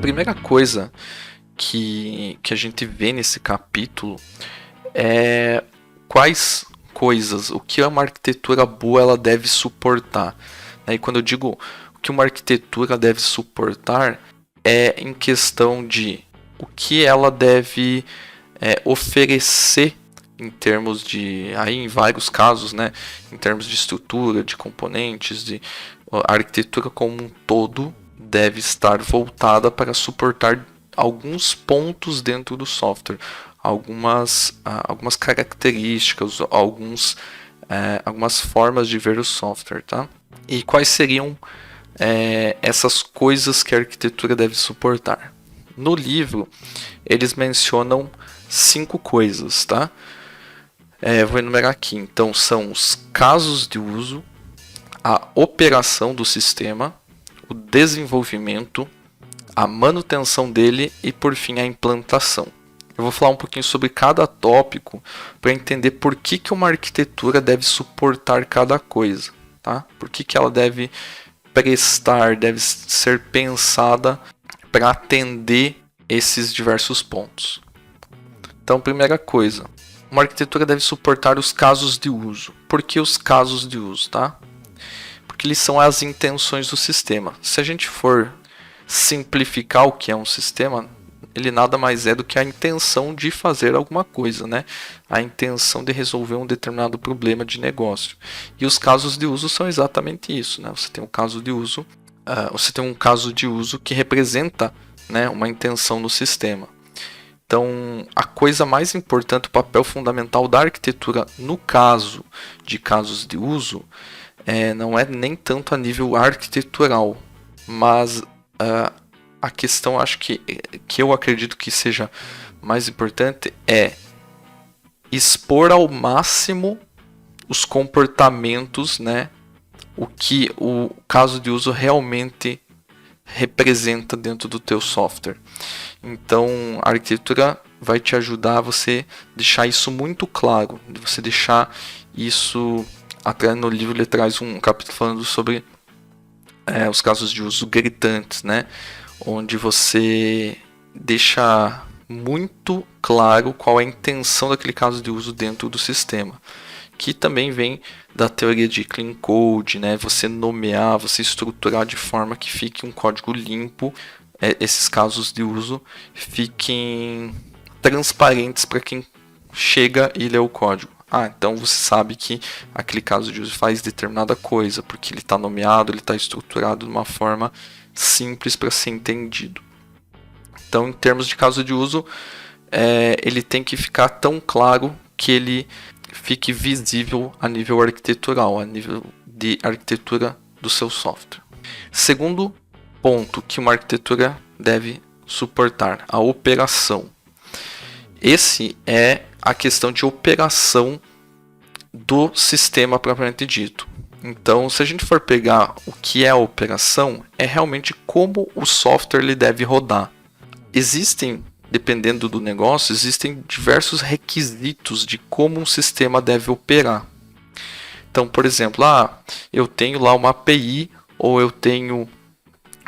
primeira coisa que a gente vê nesse capítulo é quais coisas, o que uma arquitetura boa ela deve suportar. E quando eu digo o que uma arquitetura deve suportar, é em questão de o que ela deve oferecer em termos de, aí em vários casos, né, em termos de estrutura, de componentes, a arquitetura como um todo deve estar voltada para suportar alguns pontos dentro do software, algumas características, algumas formas de ver o software, tá? E quais seriam essas coisas que a arquitetura deve suportar? No livro, eles mencionam 5 coisas, tá? Vou enumerar aqui. Então, são os casos de uso, a operação do sistema, o desenvolvimento, a manutenção dele e, por fim, a implantação. Eu vou falar um pouquinho sobre cada tópico para entender por que uma arquitetura deve suportar cada coisa, tá? Por que ela deve prestar, deve ser pensada para atender esses diversos pontos. Então, primeira coisa, uma arquitetura deve suportar os casos de uso. Por que os casos de uso, tá? Porque eles são as intenções do sistema. Se a gente for simplificar o que é um sistema, ele nada mais é do que a intenção de fazer alguma coisa, né? A intenção de resolver um determinado problema de negócio. E os casos de uso são exatamente isso, né? Você tem um caso de uso, que representa, né, uma intenção no sistema. Então, a coisa mais importante, o papel fundamental da arquitetura no caso de casos de uso, não é nem tanto a nível arquitetural, mas a questão, acho que eu acredito que seja mais importante, é expor ao máximo os comportamentos, né, o que o caso de uso realmente representa dentro do teu software. Então, a arquitetura vai te ajudar a você deixar isso muito claro, você deixar isso, até no livro ele traz um capítulo falando sobre os casos de uso gritantes, né? Onde você deixa muito claro qual é a intenção daquele caso de uso dentro do sistema, que também vem da teoria de clean code, né? Você nomear, você estruturar de forma que fique um código limpo, esses casos de uso fiquem transparentes para quem chega e lê o código. Então você sabe que aquele caso de uso faz determinada coisa, porque ele está nomeado, ele está estruturado de uma forma simples para ser entendido. Então, em termos de caso de uso, ele tem que ficar tão claro que ele fique visível a nível arquitetural, a nível de arquitetura do seu software. Segundo ponto que uma arquitetura deve suportar, a operação. Esse é a questão de operação do sistema propriamente dito. Então, se a gente for pegar o que é a operação, é realmente como o software ele deve rodar. Existem, dependendo do negócio, existem diversos requisitos de como um sistema deve operar. Então, por exemplo, eu tenho lá uma API ou eu tenho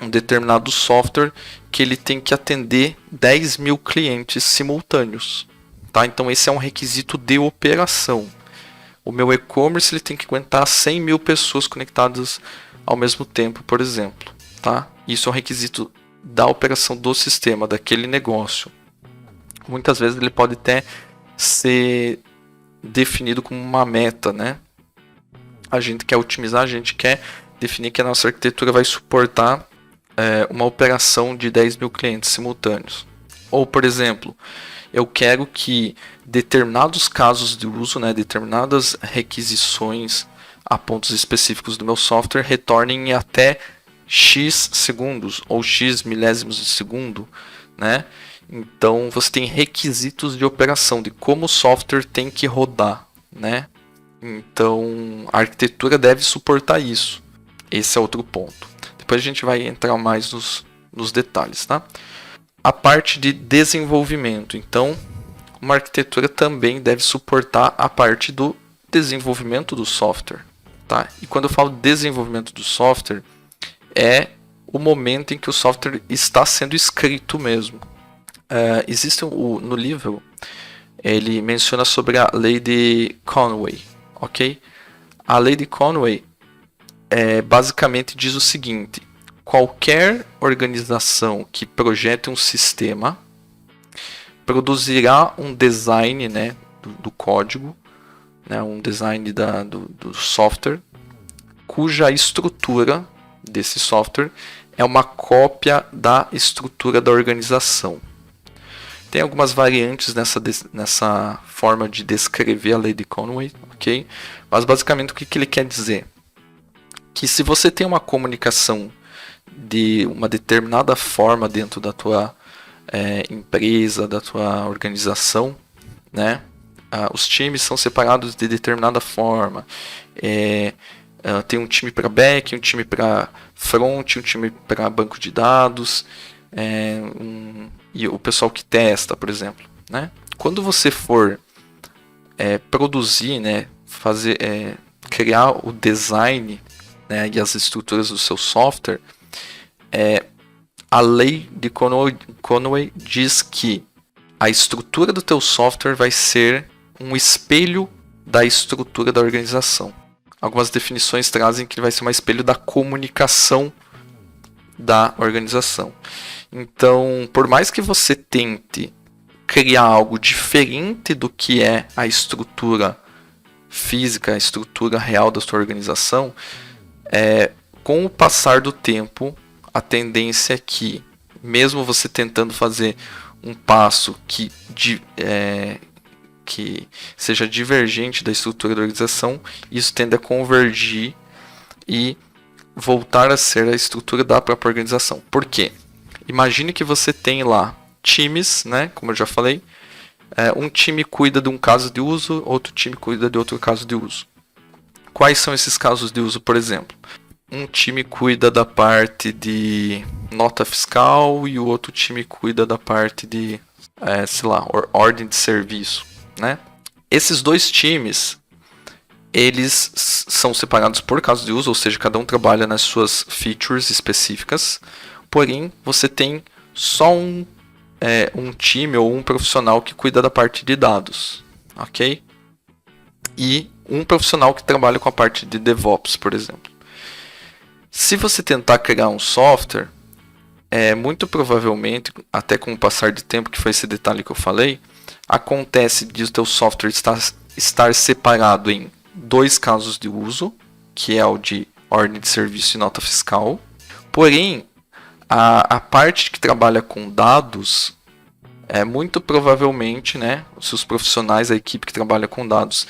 um determinado software que ele tem que atender 10 mil clientes simultâneos. Tá? Então, esse é um requisito de operação. O meu e-commerce ele tem que aguentar 100 mil pessoas conectadas ao mesmo tempo, por exemplo. Tá? Isso é um requisito da operação do sistema, daquele negócio. Muitas vezes ele pode até ser definido como uma meta, né? A gente quer otimizar, a gente quer definir que a nossa arquitetura vai suportar uma operação de 10 mil clientes simultâneos. Ou, por exemplo, eu quero que determinados casos de uso, né, determinadas requisições a pontos específicos do meu software retornem em até X segundos ou X milésimos de segundo, né? Então você tem requisitos de operação, de como o software tem que rodar, né? Então a arquitetura deve suportar isso. Esse é outro ponto. Depois a gente vai entrar mais nos detalhes, tá? A parte de desenvolvimento. Então, uma arquitetura também deve suportar a parte do desenvolvimento do software, tá? E quando eu falo desenvolvimento do software, é o momento em que o software está sendo escrito mesmo. Existe no livro, ele menciona sobre a lei de Conway, ok? A lei de Conway basicamente diz o seguinte: qualquer organização que projete um sistema produzirá um design, né, do código, né, um design do software, cuja estrutura desse software é uma cópia da estrutura da organização. Tem algumas variantes nessa forma de descrever a lei de Conway, ok? Mas basicamente o que ele quer dizer? Que se você tem uma comunicação de uma determinada forma dentro da tua empresa, da tua organização, né? Os times são separados de determinada forma. Tem um time para back, um time para front, um time para banco de dados, e o pessoal que testa, por exemplo, né? Quando você for produzir, né, criar o design, né, e as estruturas do seu software, a lei de Conway diz que a estrutura do teu software vai ser um espelho da estrutura da organização. Algumas definições trazem que ele vai ser um espelho da comunicação da organização. Então, por mais que você tente criar algo diferente do que é a estrutura física, a estrutura real da sua organização, com o passar do tempo, a tendência é que, mesmo você tentando fazer um passo que seja divergente da estrutura da organização, isso tende a convergir e voltar a ser a estrutura da própria organização. Por quê? Imagine que você tem lá times, né, como eu já falei, um time cuida de um caso de uso, outro time cuida de outro caso de uso. Quais são esses casos de uso, por exemplo? Um time cuida da parte de nota fiscal e o outro time cuida da parte de, ordem de serviço, né? Esses dois times, eles são separados por caso de uso, ou seja, cada um trabalha nas suas features específicas, porém, você tem só um time ou um profissional que cuida da parte de dados, ok? E um profissional que trabalha com a parte de DevOps, por exemplo. Se você tentar criar um software, muito provavelmente, até com o passar de tempo, que foi esse detalhe que eu falei, acontece de o teu software estar separado em dois casos de uso, que é o de ordem de serviço e nota fiscal. Porém, a parte que trabalha com dados, muito provavelmente, né, se os profissionais, a equipe que trabalha com dados,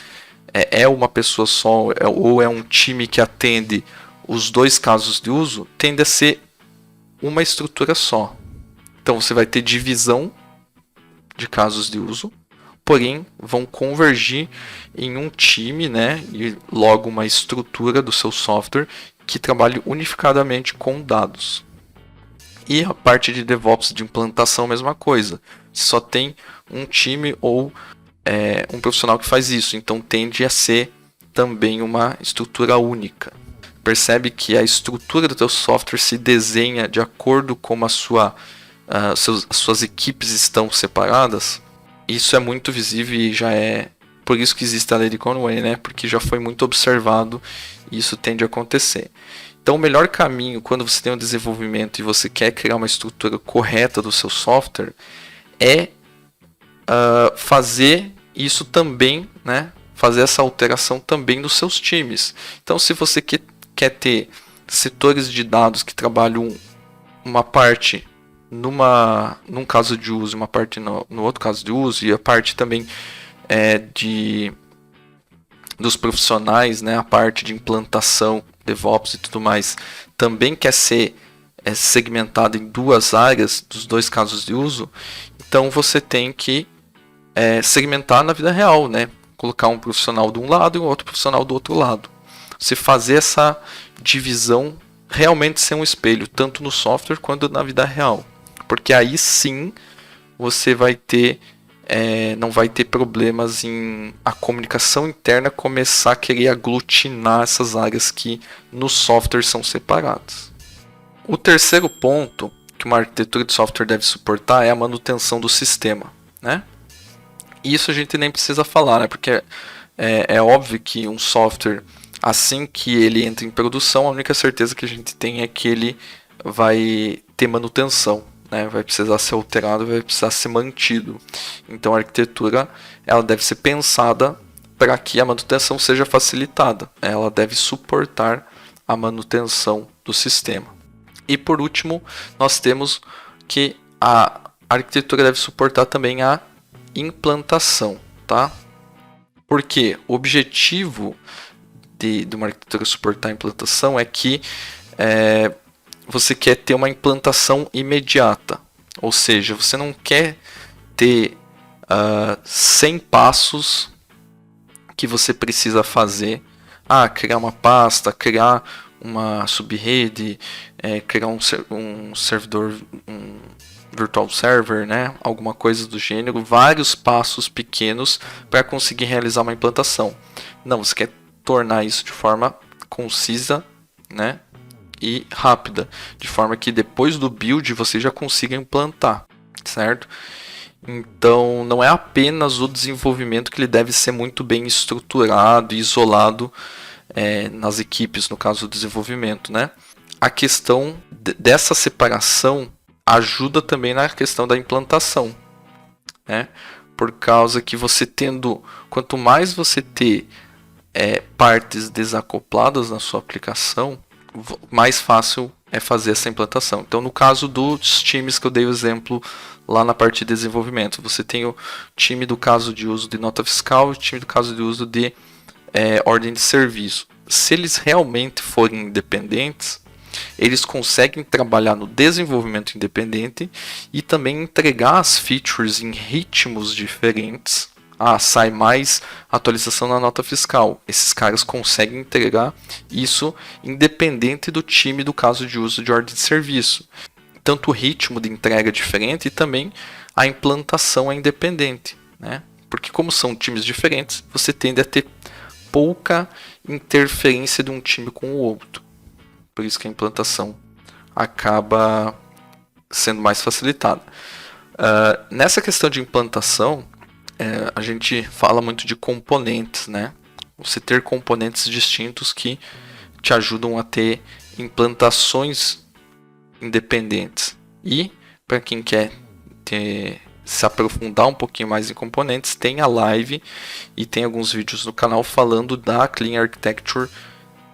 é uma pessoa só, ou é um time que atende os dois casos de uso, tende a ser uma estrutura só. Então você vai ter divisão de casos de uso, porém vão convergir em um time, né, e logo uma estrutura do seu software que trabalhe unificadamente com dados. E a parte de DevOps, de implantação, mesma coisa. Só tem um time ou um profissional que faz isso, então tende a ser também uma estrutura única. Percebe que a estrutura do teu software se desenha de acordo com as suas equipes estão separadas. Isso é muito visível e já é por isso que existe a lei de Conway, né? Porque já foi muito observado e isso tende a acontecer. Então, o melhor caminho quando você tem um desenvolvimento e você quer criar uma estrutura correta do seu software é fazer isso também, né? Fazer essa alteração também nos seus times. Então, se você quer ter setores de dados que trabalham uma parte num caso de uso, uma parte no outro caso de uso, e a parte também dos profissionais, né, a parte de implantação, DevOps e tudo mais, também quer ser segmentada em duas áreas dos dois casos de uso, então você tem que segmentar na vida real, né? Colocar um profissional de um lado e um outro profissional do outro lado. Você fazer essa divisão realmente ser um espelho, tanto no software quanto na vida real. Porque aí sim você vai ter, não vai ter problemas em a comunicação interna começar a querer aglutinar essas áreas que no software são separadas. O terceiro ponto que uma arquitetura de software deve suportar é a manutenção do sistema, né? Isso a gente nem precisa falar, né? Porque é óbvio que um software, assim que ele entra em produção, a única certeza que a gente tem é que ele vai ter manutenção, né? Vai precisar ser alterado, vai precisar ser mantido. Então a arquitetura ela deve ser pensada para que a manutenção seja facilitada. Ela deve suportar a manutenção do sistema. E por último, nós temos que a arquitetura deve suportar também a implantação, tá? Porque o objetivo de uma arquitetura suportar a implantação é que você quer ter uma implantação imediata. Ou seja, você não quer ter 100 passos que você precisa fazer. Criar uma pasta, criar uma subrede, criar um servidor, um virtual server, né? Alguma coisa do gênero, vários passos pequenos para conseguir realizar uma implantação. Não, você quer tornar isso de forma concisa, né? E rápida, de forma que depois do build você já consiga implantar, certo? Então não é apenas o desenvolvimento que ele deve ser muito bem estruturado e isolado nas equipes, no caso do desenvolvimento, né? A questão dessa separação ajuda também na questão da implantação, né? Por causa que você tendo, quanto mais você ter partes desacopladas na sua aplicação, mais fácil é fazer essa implantação. Então, no caso dos times que eu dei o exemplo lá na parte de desenvolvimento, você tem o time do caso de uso de nota fiscal e o time do caso de uso de ordem de serviço. Se eles realmente forem independentes, eles conseguem trabalhar no desenvolvimento independente e também entregar as features em ritmos diferentes. Sai mais atualização na nota fiscal. Esses caras conseguem entregar isso independente do time do caso de uso de ordem de serviço. Tanto o ritmo de entrega é diferente e também a implantação é independente, né? Porque como são times diferentes, você tende a ter pouca interferência de um time com o outro. Por isso que a implantação acaba sendo mais facilitada. Nessa questão de implantação, a gente fala muito de componentes, né? Você ter componentes distintos que te ajudam a ter implantações independentes. E para quem quer se aprofundar um pouquinho mais em componentes, tem a live e tem alguns vídeos no canal falando da Clean Architecture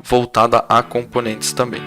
voltada a componentes também.